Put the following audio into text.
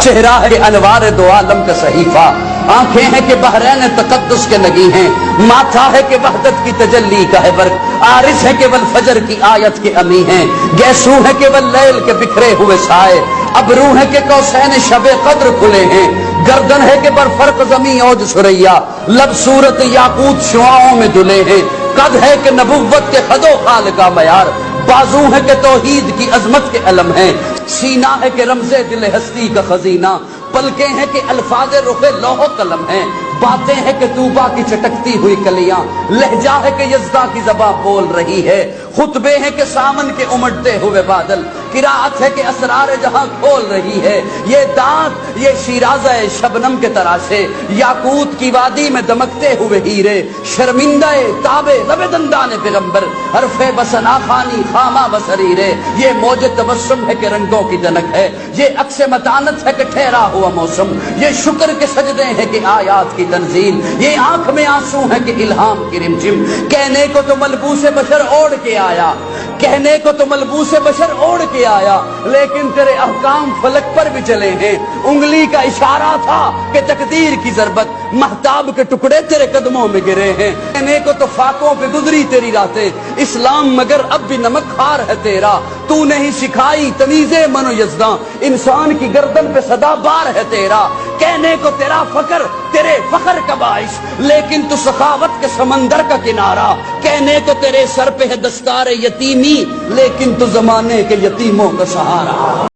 چہرہ ہے انوار دو عالم کا صحیفہ، آنکھیں ہیں کہ بحرین تقدس کے نگی ہیں، ماتھا ہے کہ وحدت کی تجلی کا ہے برق، عارض ہے کہ والفجر کی آیت کے امی ہیں، گیسو ہے کہ واللیل کے بکھرے ہوئے سائے، ابرو ہے کہ کوسین شب قدر کھلے ہیں، گردن ہے کہ برفرق زمین اوج سریا، لب صورت یاقوت شعاؤں میں دھلے ہیں، قد ہے کہ نبوت کے خد و خال کا معیار، بازو ہے کہ توحید کی عظمت کے علم ہیں، سینہ ہے کہ رمز دل ہستی کا خزینہ، پلکیں ہیں کہ الفاظ رخ لوح و قلم ہیں، باتیں ہیں کہ طوبا کی چٹکتی ہوئی کلیاں، لہجہ ہے کہ یزداں کی زباں بول رہی ہے، خطبے ہیں کہ سامن کے امڑتے ہوئے بادل، قرات ہے کہ اسرار جہاں کھول رہی ہے، یہ دانت یہ شیرازہ شبنم کے تراشے، یاقوت کی وادی میں دمکتے ہوئے ہیرے، شرمندہ تابے لب دندان پیغمبر، حرف بسنا خانی خامہ بسریرے، یہ موج تبسم ہے کہ رنگوں کی جنک ہے، یہ عکس متانت ہے کہ ٹھہرا ہوا موسم، یہ شکر کے سجدے ہیں کہ آیات کی تنزیل، یہ آنکھ میں آنسو ہے کہ الہام کی رمجم، کہنے کو تو ملبوس بشر اوڑھ کے آیا، کہنے کو تو ملبوس بشر اوڑھ کے آیا، لیکن تیرے احکام فلک پر بھی چلے ہیں، انگلی کا اشارہ تھا کہ تقدیر کی ضربت، مہتاب کے ٹکڑے تیرے قدموں میں گرے ہیں، کہنے کو تو فاقوں پہ گزری تیری راتیں، اسلام مگر اب بھی نمک خار ہے تیرا، تو نہیں سکھائی تمیز من و یزداں، انسان کی گردن پہ صدا بار ہے تیرا، کہنے کو تیرا فخر تیرے فخر کا باعث، لیکن تو سخاوت کے سمندر کا کنارہ، کہنے کو تیرے سر پہ ہے دستار یتیمی، لیکن تو زمانے کے یتیموں کا سہارا۔